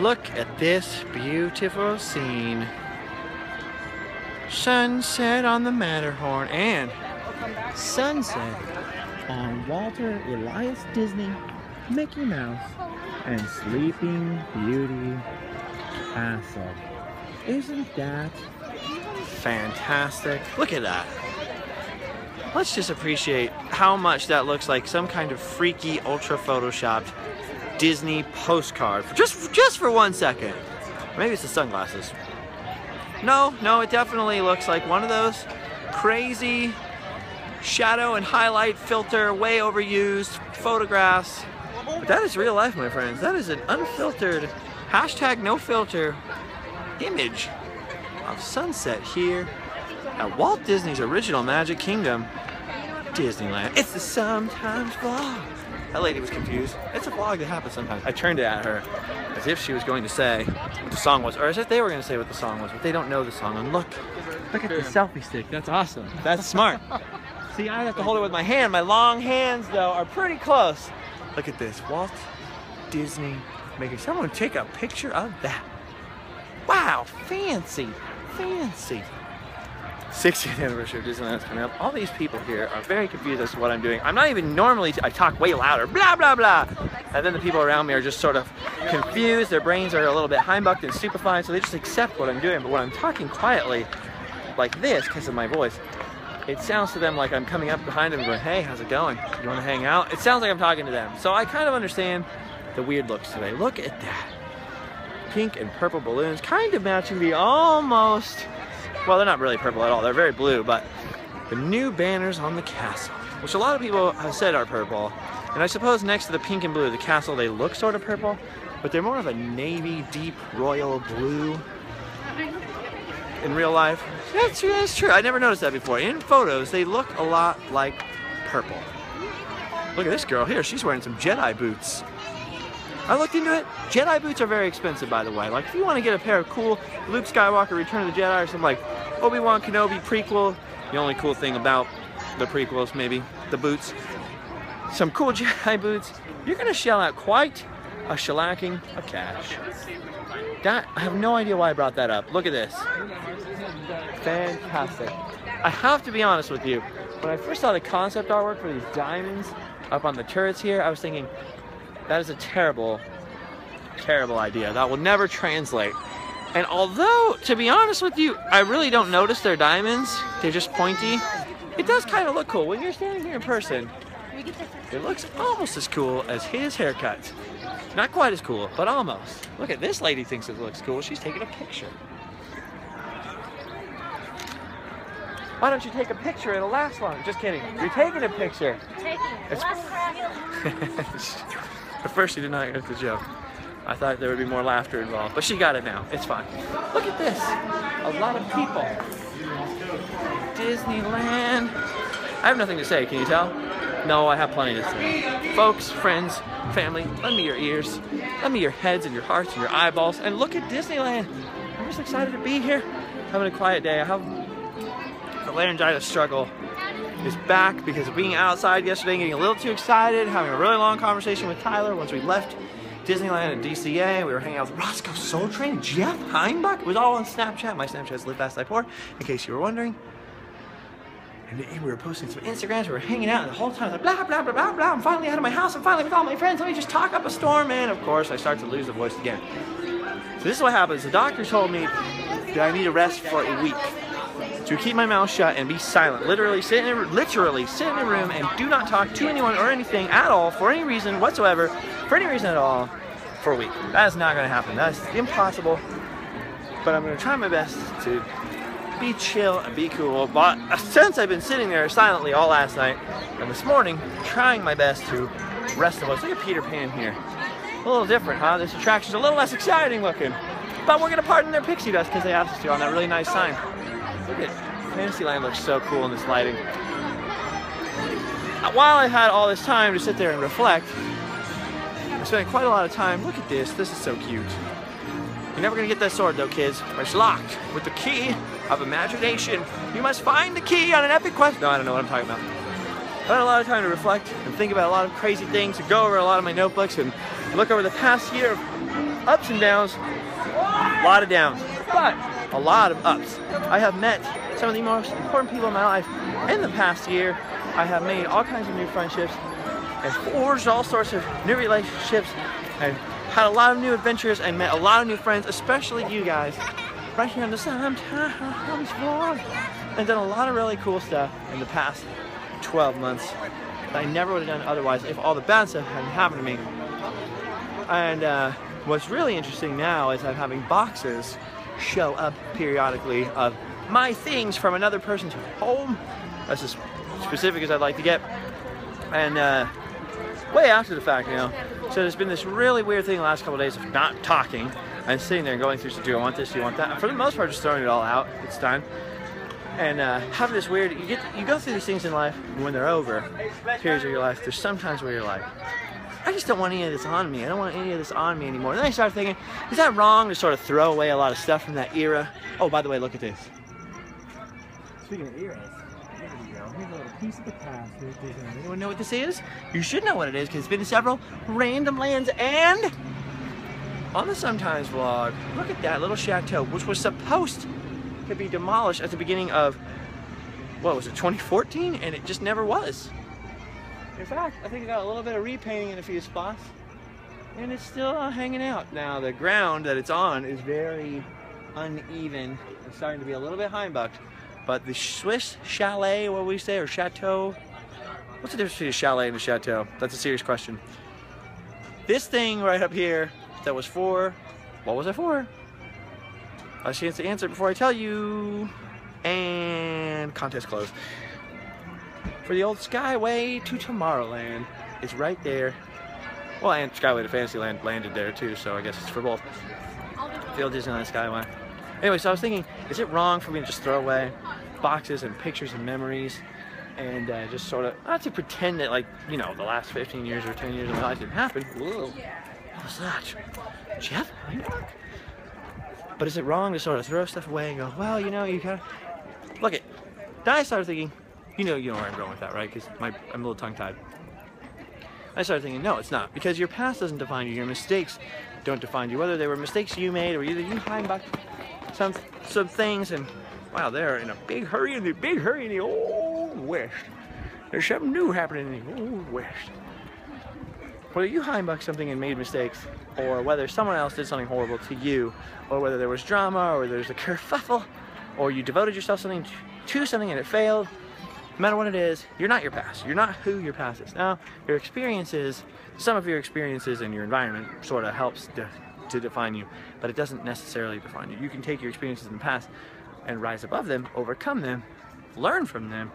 Look at this beautiful scene. Sunset on the Matterhorn and sunset on Walter Elias Disney, Mickey Mouse, and Sleeping Beauty Castle. Isn't that fantastic? Look at that. Let's just appreciate how much that looks like some kind of freaky, ultra photoshopped Disney postcard for just for 1 second. Or maybe it's the sunglasses. No, it definitely looks like one of those crazy shadow and highlight filter, way overused photographs. But that is real life, my friends. That is an unfiltered, hashtag no filter image of sunset here at Walt Disney's original Magic Kingdom, Disneyland. It's the Sometimes Vlog. That lady was confused. It's a vlog that happens sometimes. I turned it at her as if she was going to say what the song was, or as if they were going to say what the song was, but they don't know the song. And look at the selfie stick. That's awesome. That's smart. See, I have to hold it with my hand. My long hands, though, are pretty close. Look at this. Walt Disney making someone take a picture of that. Wow, fancy, fancy. 60th anniversary of Disneyland is coming up. All these people here are very confused as to what I'm doing. I'm not even normally, I talk way louder, blah, blah, blah. And then the people around me are just sort of confused. Their brains are a little bit humbucked and stupefied, so they just accept what I'm doing. But when I'm talking quietly like this, because of my voice, it sounds to them like I'm coming up behind them and going, hey, how's it going? You want to hang out? It sounds like I'm talking to them. So I kind of understand the weird looks today. Look at that. Pink and purple balloons, kind of matching the almost, well, they're not really purple at all. They're very blue, but the new banners on the castle, which a lot of people have said are purple. And I suppose next to the pink and blue of the castle, they look sort of purple, but they're more of a navy, deep, royal blue in real life. That's true. I never noticed that before. In photos, they look a lot like purple. Look at this girl here. She's wearing some Jedi boots. I looked into it. Jedi boots are very expensive, by the way. Like, if you want to get a pair of cool Luke Skywalker Return of the Jedi or some like Obi-Wan Kenobi prequel, the only cool thing about the prequels, maybe, the boots, some cool Jedi boots, you're going to shell out quite a shellacking of cash. That, I have no idea why I brought that up. Look at this. Fantastic. I have to be honest with you. When I first saw the concept artwork for these diamonds up on the turrets here, I was thinking, that is a terrible, terrible idea. That will never translate. And although, to be honest with you, I really don't notice they're diamonds, they're just pointy, it does kind of look cool. When you're standing here in person, it looks almost as cool as his haircut. Not quite as cool, but almost. Look at this lady thinks it looks cool. She's taking a picture. Why don't you take a picture? It'll last long. Just kidding. You're taking a picture. Taking it. At first she did not get the joke. I thought there would be more laughter involved, but she got it now. It's fine. Look at this. A lot of people. Disneyland. I have nothing to say. Can you tell? No, I have plenty to say. Folks, friends, family, lend me your ears. Lend me your heads and your hearts and your eyeballs. And look at Disneyland. I'm just excited to be here. Having a quiet day. I have the laryngitis struggle is back because of being outside yesterday, getting a little too excited, having a really long conversation with Tyler once we left Disneyland and DCA. We were hanging out with Roscoe Soul Train, Jeff Heinbuck. It was all on Snapchat. My Snapchat's Live Fast Die Poor, in case you were wondering. And we were posting some Instagrams, we were hanging out, and the whole time, like, blah, blah, blah, blah, blah. I'm finally out of my house. I'm finally with all my friends. Let me just talk up a storm. And of course, I start to lose the voice again. So this is what happens. The doctor told me that I need to rest for a week. To keep my mouth shut and be silent. Literally sit in a room and do not talk to anyone or anything at all for any reason whatsoever, for any reason at all, for a week. That is not going to happen. That is impossible. But I'm going to try my best to be chill and be cool. But since I've been sitting there silently all last night and this morning, trying my best to rest the voice. Look at Peter Pan here. A little different, huh? This attraction's a little less exciting looking. But we're going to pardon their pixie dust because they asked us to on that really nice sign. Look at Fantasyland, looks so cool in this lighting. While I had all this time to sit there and reflect, I spent quite a lot of time. Look at this. This is so cute. You're never going to get that sword though, kids. It's locked with the key of imagination. You must find the key on an epic quest. No, I don't know what I'm talking about. I had a lot of time to reflect and think about a lot of crazy things and go over a lot of my notebooks and look over the past year of Ups and downs, a lot of downs, but a lot of ups. I have met some of the most important people in my life in the past year. I have made all kinds of new friendships and forged all sorts of new relationships and had a lot of new adventures and met a lot of new friends, especially you guys, right here on the Sometimes vlog, and done a lot of really cool stuff in the past 12 months that I never would have done otherwise if all the bad stuff hadn't happened to me. And what's really interesting now is I'm having boxes show up periodically of my things from another person's home. That's as specific as I'd like to get. And way after the fact, you know. So there's been this really weird thing the last couple of days of not talking and sitting there and going through, so do I want this, do you want that? And for the most part, just throwing it all out. It's done. And having this weird, you go through these things in life, and when they're over, periods of your life, there's sometimes where you're like, I just don't want any of this on me. I don't want any of this on me anymore. And then I started thinking, is that wrong to sort of throw away a lot of stuff from that era? Oh, by the way, look at this. Speaking of eras, here we go. Here's a little piece of the past. Anyone know what this is? You should know what it is because it's been in several random lands. And on the Sometimes vlog, look at that little chateau, which was supposed to be demolished at the beginning of, what was it, 2014? And it just never was. In fact, I think it got a little bit of repainting in a few spots, and it's still hanging out. Now, the ground that it's on is very uneven. It's starting to be a little bit humbucked, but the Swiss chalet, what we say, or chateau, what's the difference between a chalet and a chateau? That's a serious question. This thing right up here that was for, what was it for? A chance to answer before I tell you, and contest closed. For the old Skyway to Tomorrowland. It's right there. Well, and Skyway to Fantasyland landed there too, so I guess it's for both. The old Disneyland Skyway. Anyway, so I was thinking, is it wrong for me to just throw away boxes and pictures and memories and just sort of, not to pretend that, like, you know, the last 15 years or 10 years of my life didn't happen. Whoa, what was that? Jeff? But is it wrong to sort of throw stuff away and go, well, you know, you gotta, look it. Then I started thinking, you know where I'm going with that, right? Because I'm a little tongue-tied. I started thinking, no, it's not. Because your past doesn't define you. Your mistakes don't define you. Whether they were mistakes you made or either you hide back some things and, wow, they're in a big hurry in the old West. There's something new happening in the old West. Whether you hide back something and made mistakes, or whether someone else did something horrible to you, or whether there was drama, or there's a kerfuffle, or you devoted yourself to something and it failed, no matter what it is, you're not your past. You're not who your past is. Now, your experiences, some of your experiences in your environment sort of helps to define you, but it doesn't necessarily define you. You can take your experiences in the past and rise above them, overcome them, learn from them,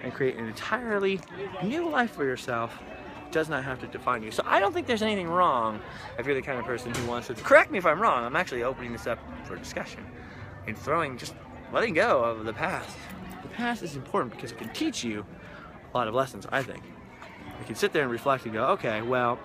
and create an entirely new life for yourself. It does not have to define you. So I don't think there's anything wrong if you're the kind of person who wants to, correct me if I'm wrong, I'm actually opening this up for discussion and just letting go of the past. The past is important because it can teach you a lot of lessons, I think. You can sit there and reflect and go, okay, well,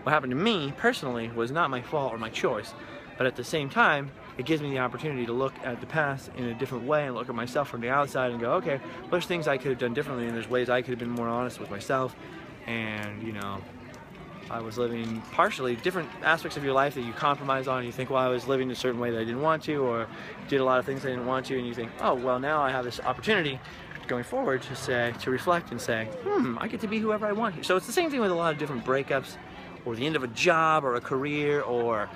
what happened to me personally was not my fault or my choice, but at the same time, it gives me the opportunity to look at the past in a different way and look at myself from the outside and go, okay, well, there's things I could have done differently and there's ways I could have been more honest with myself, and, you know, I was living partially different aspects of your life that you compromise on. You think, well, I was living a certain way that I didn't want to, or did a lot of things I didn't want to, and you think, oh, well, now I have this opportunity going forward to reflect and say, I get to be whoever I want here. So it's the same thing with a lot of different breakups, or the end of a job or a career, or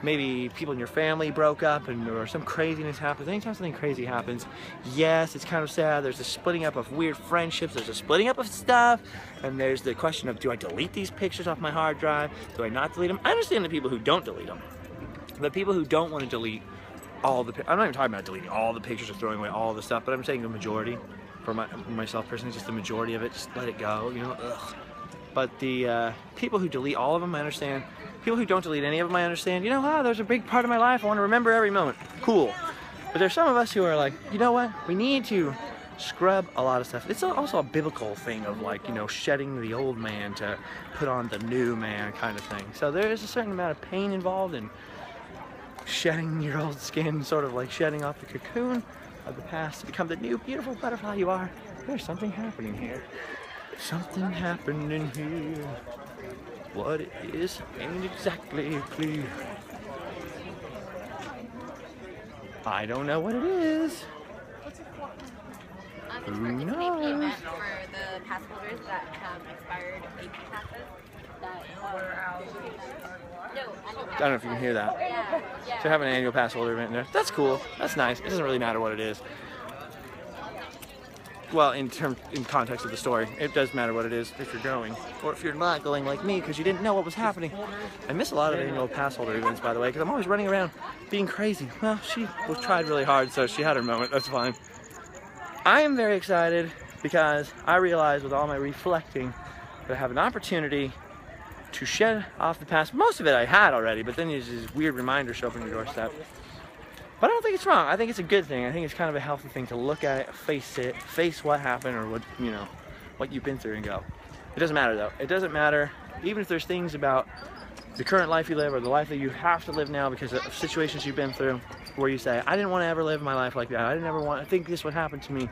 maybe people in your family broke up or some craziness happens. Anytime something crazy happens, yes, it's kind of sad. There's a splitting up of weird friendships. There's a splitting up of stuff. And there's the question of, do I delete these pictures off my hard drive? Do I not delete them? I understand the people who don't delete them. The people who don't want to delete all the, I'm not even talking about deleting all the pictures or throwing away all the stuff, but I'm saying the majority. For myself personally, just the majority of it, just let it go, you know, ugh. But the people who delete all of them, I understand. People who don't delete any of them, I understand. You know, there's a big part of my life. I want to remember every moment. Cool. But there's some of us who are like, you know what? We need to scrub a lot of stuff. It's also a biblical thing of, like, you know, shedding the old man to put on the new man kind of thing. So there is a certain amount of pain involved in shedding your old skin, sort of like shedding off the cocoon of the past to become the new beautiful butterfly you are. There's something happening here. Something happening here. What it is ain't exactly clear. I don't know what it is. It's for an AP event for the pass holders that have expired AP passes. I don't know if you can hear that. So I have an annual pass holder event there. That's cool. That's nice. It doesn't really matter what it is. Well, in context of the story, it does matter what it is if you're going, or if you're not going like me because you didn't know what was happening. I miss a lot of annual pass holder events, by the way, because I'm always running around being crazy. Well, she tried really hard, so she had her moment. That's fine. I am very excited because I realize with all my reflecting that I have an opportunity to shed off the past. Most of it I had already, but then there's these weird reminders show up on your doorstep. But I don't think it's wrong. I think it's a good thing. I think it's kind of a healthy thing to look at it, face what happened or what, you know, what you've been through and go. It doesn't matter though. It doesn't matter, even if there's things about the current life you live or the life that you have to live now because of situations you've been through where you say, I didn't want to ever live my life like that. I didn't ever want to think this would happen to me.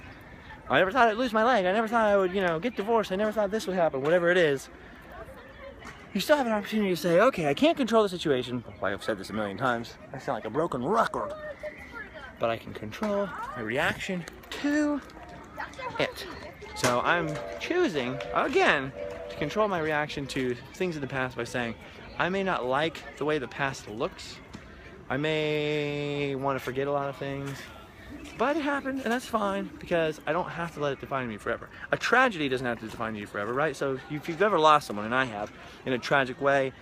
I never thought I'd lose my leg. I never thought I would, you know, get divorced. I never thought this would happen. Whatever it is, you still have an opportunity to say, okay, I can't control the situation. Like I've said this a million times. I sound like a broken record. But I can control my reaction to it. So I'm choosing, again, to control my reaction to things in the past by saying, I may not like the way the past looks. I may want to forget a lot of things. But it happened, and that's fine, because I don't have to let it define me forever. A tragedy doesn't have to define you forever, right? So if you've ever lost someone, and I have, in a tragic way,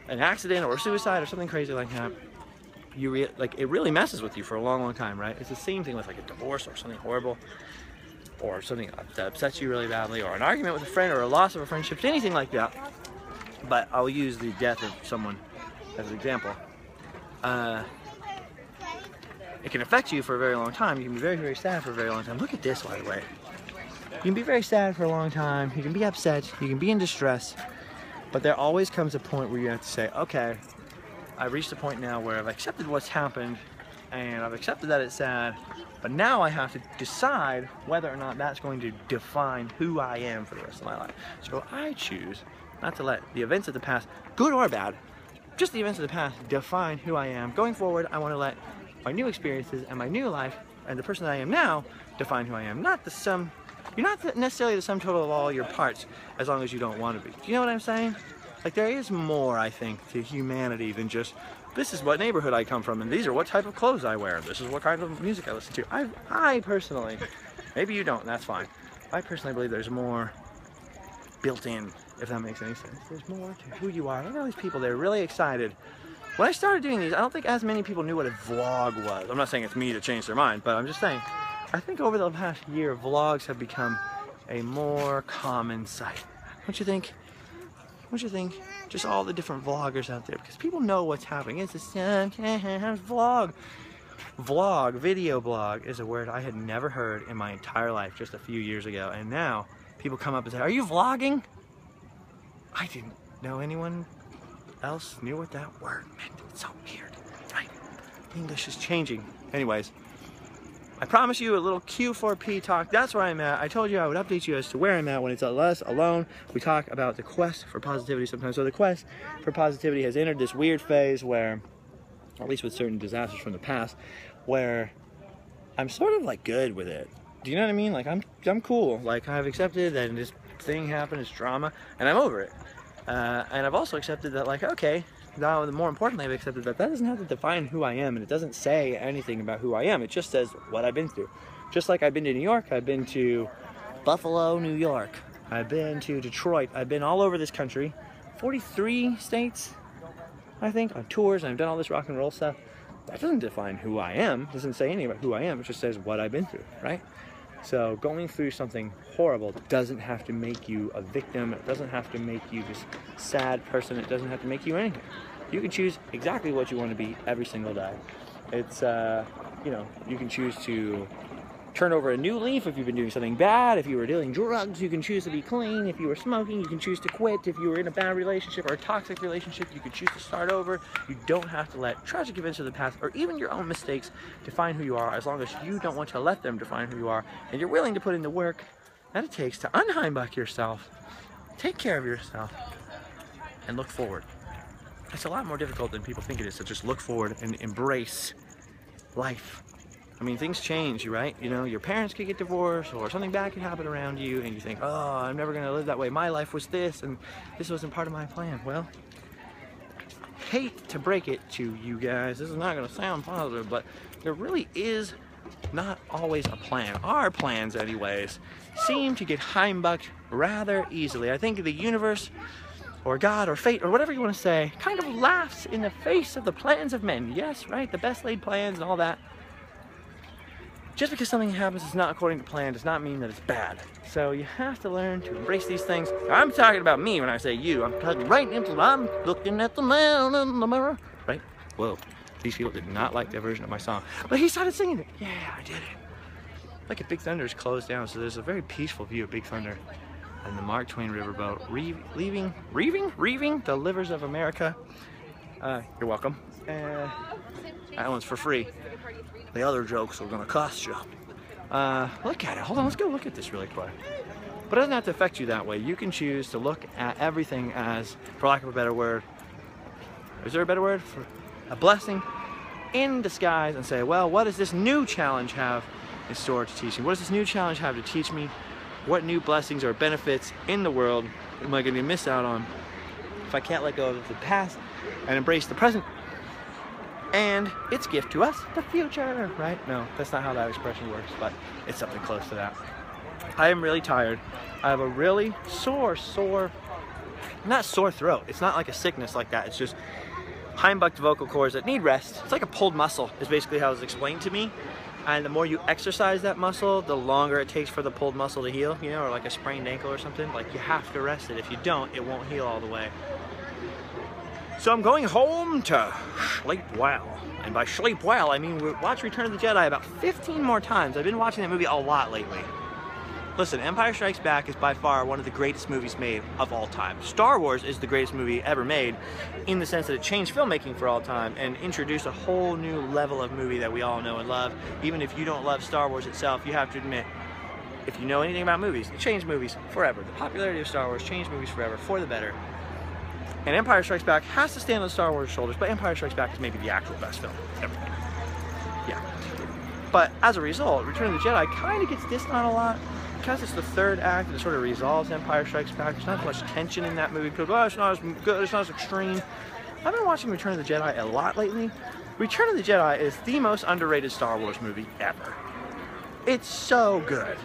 an accident or suicide or something crazy like that, it really messes with you for a long, long time, right? It's the same thing with like a divorce or something horrible, or something that upsets you really badly, or an argument with a friend, or a loss of a friendship, anything like that. But I'll use the death of someone as an example. It can affect you for a very long time. You can be very, very sad for a very long time. Look at this, by the way. You can be very sad for a long time. You can be upset. You can be in distress. But there always comes a point where you have to say, okay, I've reached a point now where I've accepted what's happened and I've accepted that it's sad, but now I have to decide whether or not that's going to define who I am for the rest of my life. So I choose not to let the events of the past, good or bad, just the events of the past define who I am. Going forward, I want to let my new experiences and my new life and the person that I am now define who I am. Not the sum, you're not necessarily the sum total of all your parts as long as you don't want to be. Do you know what I'm saying? Like there is more, I think, to humanity than just, this is what neighborhood I come from and these are what type of clothes I wear. This is what kind of music I listen to. I personally, maybe you don't, that's fine. I personally believe there's more built in, if that makes any sense. There's more to who you are. I know these people, they're really excited. When I started doing these, I don't think as many people knew what a vlog was. I'm not saying it's me to change their mind, but I'm just saying, I think over the past year, vlogs have become a more common sight. Don't you think? Don't you think? Just all the different vloggers out there, because people know what's happening. It's this vlog. Vlog, video blog is a word I had never heard in my entire life just a few years ago, and now people come up and say, are you vlogging? I didn't know anyone else knew what that word meant. It's so weird, right? English is changing. Anyways, I promise you a little q4p talk. That's where I'm at. I told you I would update you as to where I'm at when it's us alone. We talk about the quest for positivity sometimes. So the quest for positivity has entered this weird phase where, at least with certain disasters from the past, where I'm sort of like good with it. Do you know what I mean? Like I'm cool. Like I've accepted that this thing happened, it's drama, and I'm over it. And I've also accepted that, like, okay, now more importantly, I've accepted that that doesn't have to define who I am, and it doesn't say anything about who I am. It just says what I've been through. Just like I've been to New York, I've been to Buffalo, New York. I've been to Detroit. I've been all over this country. 43 states, I think, on tours, and I've done all this rock and roll stuff. That doesn't define who I am. It doesn't say anything about who I am. It just says what I've been through, right? So going through something horrible doesn't have to make you a victim. It doesn't have to make you this sad person. It doesn't have to make you anything. You can choose exactly what you want to be every single day. It's, you know, you can choose to turn over a new leaf if you've been doing something bad. If you were dealing drugs, you can choose to be clean. If you were smoking, you can choose to quit. If you were in a bad relationship or a toxic relationship, you could choose to start over. You don't have to let tragic events of the past or even your own mistakes define who you are, as long as you don't want to let them define who you are and you're willing to put in the work that it takes to unheimbuck yourself, take care of yourself, and look forward. It's a lot more difficult than people think it is to just look forward and embrace life I mean, things change, right? You know, your parents could get divorced or something bad could happen around you and you think, oh, I'm never gonna live that way. My life was this and this wasn't part of my plan. Well, hate to break it to you guys, this is not gonna sound positive, but there really is not always a plan. Our plans, anyways, seem to get humbucked rather easily. I think the universe or God or fate or whatever you want to say kind of laughs in the face of the plans of men. Yes, right? The best laid plans and all that. Just because something happens is not according to plan does not mean that it's bad. So you have to learn to embrace these things. I'm talking about me when I say you. I'm talking right into, I'm looking at the man in the mirror. Right? Whoa. These people did not like that version of my song. But he started singing it. Yeah, I did it. Like a Big Thunder is closed down, so there's a very peaceful view of Big Thunder and the Mark Twain riverboat reaving the rivers of America. You're welcome. That one's for free. The other jokes are gonna cost you. Look at it. Hold on, let's go look at this really quick. But it doesn't have to affect you that way. You can choose to look at everything as, for lack of a better word, is there a better word? For a blessing in disguise and say, well, what does this new challenge have in store to teach me? What does this new challenge have to teach me? What new blessings or benefits in the world am I going to miss out on if I can't let go of the past and embrace the present and its gift to us, the future, right? No, that's not how that expression works, but it's something close to that. I am really tired. I have a really not sore throat. It's not like a sickness like that. It's just hindbucked vocal cords that need rest. It's like a pulled muscle is basically how it was explained to me. And the more you exercise that muscle, the longer it takes for the pulled muscle to heal, you know, or like a sprained ankle or something. Like, you have to rest it. If you don't, it won't heal all the way. So I'm going home to sleep well. And by sleep well, I mean watch Return of the Jedi about 15 more times. I've been watching that movie a lot lately. Listen, Empire Strikes Back is by far one of the greatest movies made of all time. Star Wars is the greatest movie ever made in the sense that it changed filmmaking for all time and introduced a whole new level of movie that we all know and love. Even if you don't love Star Wars itself, you have to admit, if you know anything about movies, it changed movies forever. The popularity of Star Wars changed movies forever, for the better. And Empire Strikes Back has to stand on Star Wars' shoulders, but Empire Strikes Back is maybe the actual best film ever made. Yeah. But as a result, Return of the Jedi kind of gets dissed on a lot. Because it's the third act and it sort of resolves Empire Strikes Back, there's not as much tension in that movie. People go, oh, it's not as good, it's not as extreme. I've been watching Return of the Jedi a lot lately. Return of the Jedi is the most underrated Star Wars movie ever. It's so good.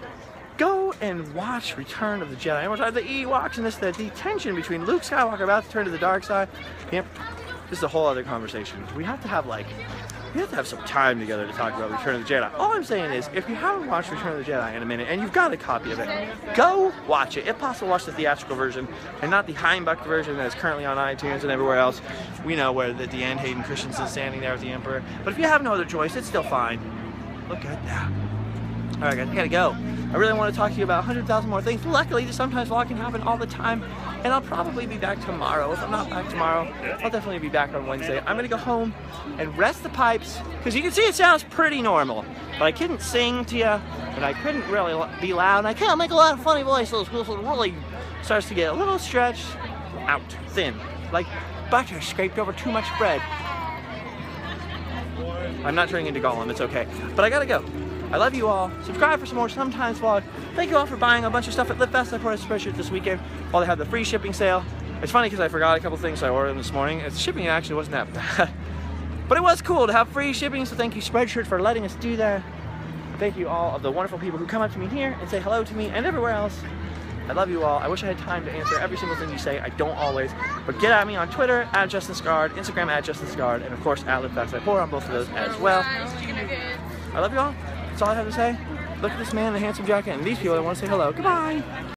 Go and watch Return of the Jedi. And we're talking the Ewoks and the tension between Luke Skywalker about to turn to the dark side. Yep, this is a whole other conversation. We have to have some time together to talk about Return of the Jedi. All I'm saying is, if you haven't watched Return of the Jedi in a minute, and you've got a copy of it, go watch it. If possible, watch the theatrical version, and not the hindbucked version that is currently on iTunes and everywhere else. We know where at the end Hayden Christensen's standing there with the Emperor. But if you have no other choice, it's still fine. Look at that. Alright guys, I gotta go. I really want to talk to you about 100,000 more things. Luckily, sometimes vlog can happen all the time, and I'll probably be back tomorrow. If I'm not back tomorrow, I'll definitely be back on Wednesday. I'm gonna go home and rest the pipes, because you can see it sounds pretty normal, but I couldn't sing to you, and I couldn't really be loud, and I can't make a lot of funny voices, because it really starts to get a little stretched out, thin, like butter scraped over too much bread. I'm not turning into Gollum, it's okay, but I gotta go. I love you all. Subscribe for some more Sometimes vlog. Thank you all for buying a bunch of stuff at LiveFest. I put a spreadsheet this weekend while they had the free shipping sale. It's funny because I forgot a couple things, so I ordered them this morning. Shipping actually wasn't that bad. But it was cool to have free shipping, so thank you Spreadshirt for letting us do that. Thank you all of the wonderful people who come up to me here and say hello to me and everywhere else. I love you all. I wish I had time to answer every single thing you say. I don't always. But get at me on Twitter, at JustinScarred, Instagram, at JustinScarred, and of course, at LiveFest. I pour on both of those as well. I love you all. That's all I have to say. Look at this man in the handsome jacket and these people that want to say hello. Goodbye.